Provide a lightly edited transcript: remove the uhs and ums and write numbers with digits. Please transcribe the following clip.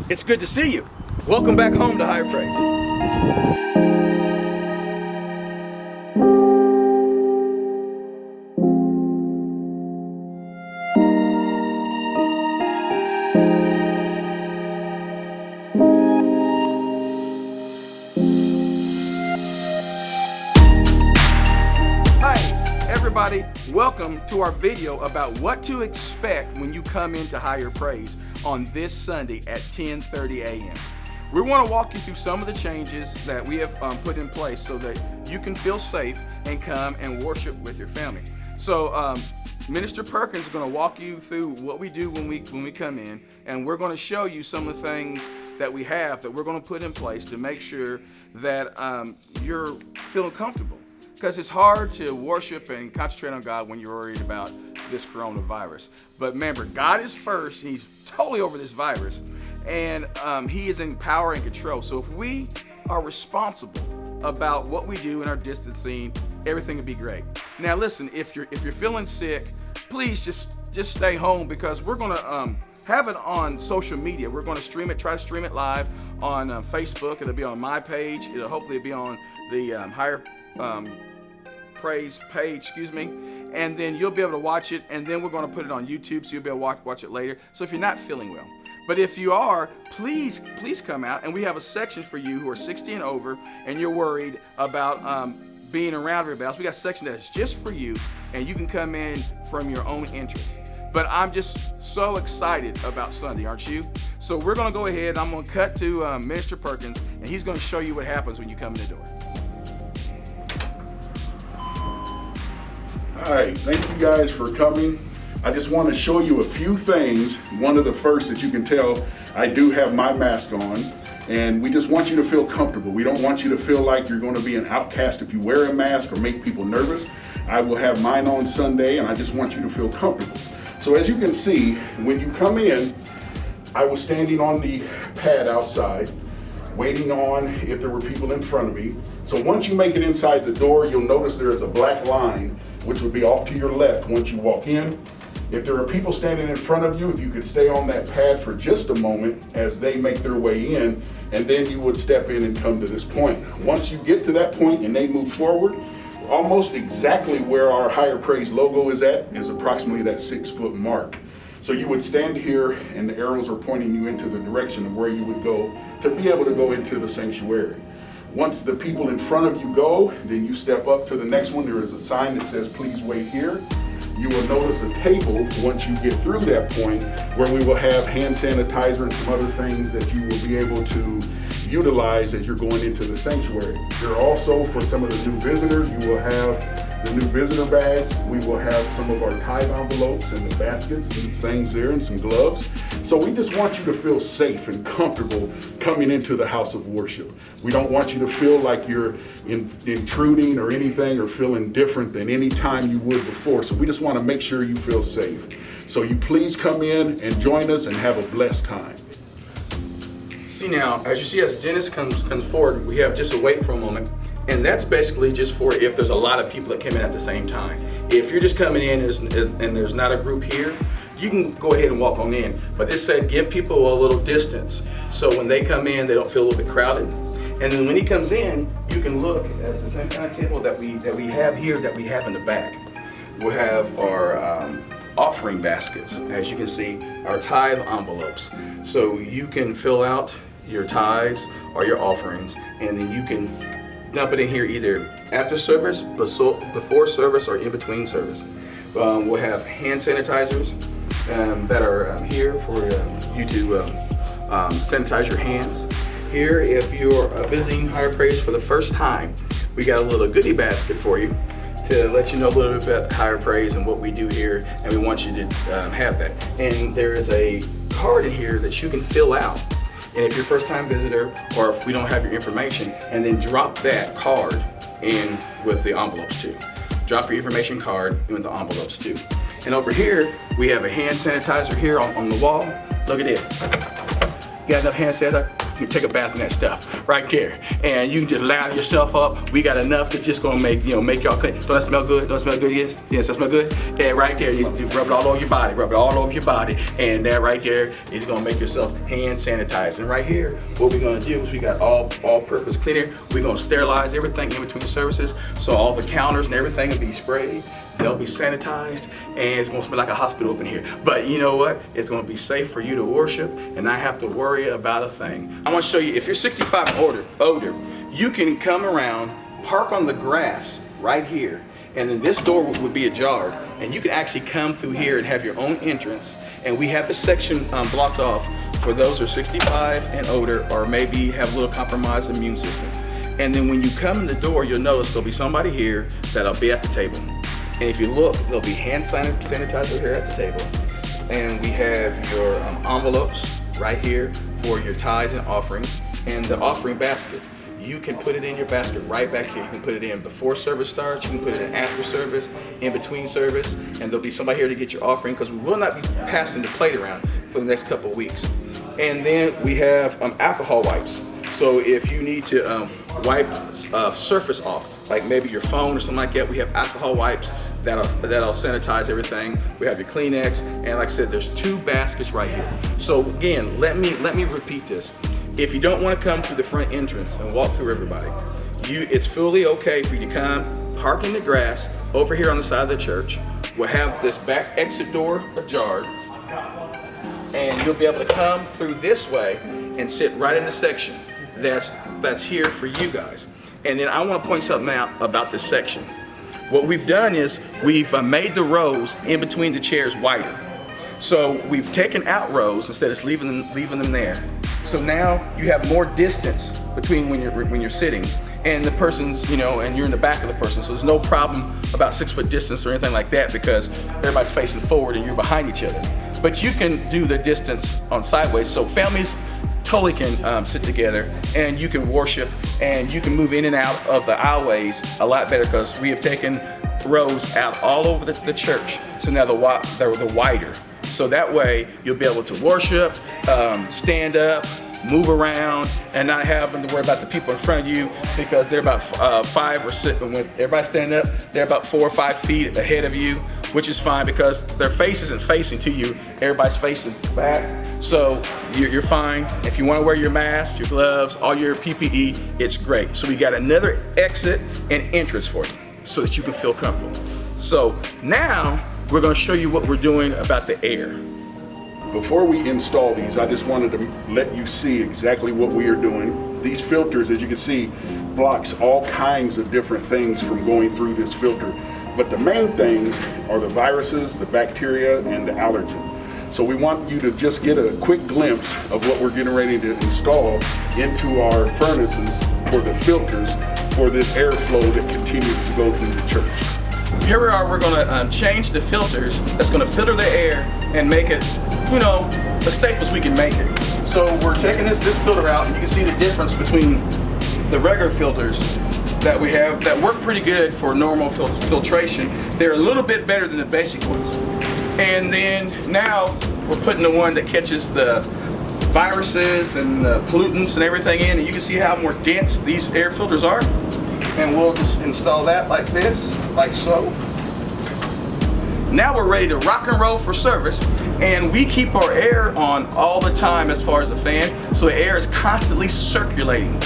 It's good to see you. Welcome back home to Higher Praise. Everybody, welcome to our video about what to expect when you come into Higher Praise on this Sunday at 10:30 a.m. We want to walk you through some of the changes that we have put in place so that you can feel safe and come and worship with your family. So Minister Perkins is going to walk you through what we do when we come in, and we're going to show you some of the things that we have that we're going to put in place to make sure that you're feeling comfortable. Because it's hard to worship and concentrate on God when you're worried about this coronavirus. But remember, God is first. He's totally over this virus. And He is in power and control. So if we are responsible about what we do in our distancing, everything will be great. Now listen, if you're feeling sick, please just stay home, because we're going to have it on social media. We're going to stream it, try to stream it live on Facebook. It'll be on my page. It'll hopefully be on the Higher Praise page, and then you'll be able to watch it, and then we're going to put it on YouTube, so you'll be able to watch it later. So if you're not feeling well, but if you are, please come out, and we have a section for you who are 60 and over, and you're worried about being around everybody else. We got a section that's just for you, and you can come in from your own interest. But I'm just so excited about Sunday, aren't you? So we're going to go ahead. I'm going to cut to Minister Perkins, and he's going to show you what happens when you come in the door. All right, thank you guys for coming. I just want to show you a few things. One of the first that you can tell, I do have my mask on, and we just want you to feel comfortable. We don't want you to feel like you're going to be an outcast if you wear a mask or make people nervous. I will have mine on Sunday, and I just want you to feel comfortable. So as you can see, when you come in, I was standing on the pad outside, waiting on if there were people in front of me. So once you make it inside the door, you'll notice there is a black line, which would be off to your left once you walk in. If there are people standing in front of you, if you could stay on that pad for just a moment as they make their way in, and then you would step in and come to this point. Once you get to that point and they move forward, almost exactly where our Higher Praise logo is at is approximately that 6-foot mark. So you would stand here, and the arrows are pointing you into the direction of where you would go to be able to go into the sanctuary. Once the people in front of you go, then you step up to the next one. There is a sign that says, please wait here. You will notice a table once you get through that point where we will have hand sanitizer and some other things that you will be able to utilize as you're going into the sanctuary. There also, for some of the new visitors, you will have the new visitor bags. We will have some of our tithe envelopes and the baskets and things there and some gloves. So we just want you to feel safe and comfortable coming into the house of worship. We don't want you to feel like you're intruding or anything or feeling different than any time you would before. So we just want to make sure you feel safe. So you please come in and join us and have a blessed time. See now, as you see, as Dennis comes forward, we have just a wait for a moment. And that's basically just for if there's a lot of people that come in at the same time. If you're just coming in and there's not a group here, you can go ahead and walk on in. But this said, give people a little distance, so when they come in, they don't feel a little bit crowded. And then when he comes in, you can look at the same kind of table that we have here, that we have in the back. We'll have our offering baskets, as you can see, our tithe envelopes. So you can fill out your tithes or your offerings, and then you can dump it in here either after service, before service, or in between service. We'll have hand sanitizers that are here for you to sanitize your hands. Here, if you're visiting Higher Praise for the first time, we got a little goodie basket for you to let you know a little bit about Higher Praise and what we do here, and we want you to have that. And there is a card in here that you can fill out. And if you're a first-time visitor, or if we don't have your information, and then drop that card in with the envelopes too. Drop your information card in with the envelopes too. And over here, we have a hand sanitizer here on the wall. Look at it. You got enough hand sanitizer? You can take a bath in that stuff right there, and you can just lather yourself up. We got enough to just gonna make make y'all clean. Don't that smell good? Don't it smell good? Yes, that smell good. And right there, you rub it all over your body. Rub it all over your body, and that right there is gonna make yourself hand sanitized. And right here, what we're gonna do is we got all-purpose cleaner. We're gonna sterilize everything in between services, so all the counters and everything will be sprayed. They'll be sanitized, and it's gonna smell like a hospital up in here. But you know what? It's gonna be safe for you to worship and not have to worry about a thing. I wanna show you, if you're 65 and older, you can come around, park on the grass right here, and then this door would be ajar, and you can actually come through here and have your own entrance. And we have the section blocked off for those who are 65 and older, or maybe have a little compromised immune system. And then when you come in the door, you'll notice there'll be somebody here that'll be at the table. And if you look, there'll be hand sanitizer here at the table. And we have your envelopes right here for your tithes and offerings, and the offering basket. You can put it in your basket right back here. You can put it in before service starts, you can put it in after service, in between service, and there'll be somebody here to get your offering, because we will not be passing the plate around for the next couple of weeks. And then we have alcohol wipes. So if you need to wipe surface off, like maybe your phone or something like that, we have alcohol wipes that'll sanitize everything. We have your Kleenex, and like I said, there's 2 baskets right here. So again, let me repeat this. If you don't want to come through the front entrance and walk through everybody, it's fully okay for you to come, park in the grass over here on the side of the church. We'll have this back exit door ajar, and you'll be able to come through this way and sit right in the section that's here for you guys. And then I want to point something out about this section. What we've done is we've made the rows in between the chairs wider. So we've taken out rows instead of leaving them there. So now you have more distance between when you're sitting and the person's, and you're in the back of the person. So there's no problem about 6 foot distance or anything like that, because everybody's facing forward and you're behind each other. But you can do the distance on sideways, so families totally can sit together, and you can worship, and you can move in and out of the aisleways a lot better, because we have taken rows out all over the church. So now they're wider. So that way you'll be able to worship, stand up, move around, and not having to worry about the people in front of you, because they're about 5 or 6. When everybody's standing up, they're about 4 or 5 feet ahead of you, which is fine because their face isn't facing to you. Everybody's facing back. So you're fine. If you want to wear your mask, your gloves, all your PPE, it's great. So we got another exit and entrance for you so that you can feel comfortable. So now we're going to show you what we're doing about the air. Before we install these, I just wanted to let you see exactly what we are doing. These filters, as you can see, blocks all kinds of different things from going through this filter. But the main things are the viruses, the bacteria, and the allergen. So we want you to just get a quick glimpse of what we're getting ready to install into our furnaces for the filters for this airflow that continues to go through the church. Here we are, we're gonna change the filters that's gonna filter the air and make it, as safe as we can make it. So we're taking this filter out, and you can see the difference between the regular filters that we have that work pretty good for normal filtration. They're a little bit better than the basic ones. And then now we're putting the one that catches the viruses and the pollutants and everything in, and you can see how more dense these air filters are. And we'll just install that like this, like so. Now we're ready to rock and roll for service, and we keep our air on all the time as far as the fan, so the air is constantly circulating.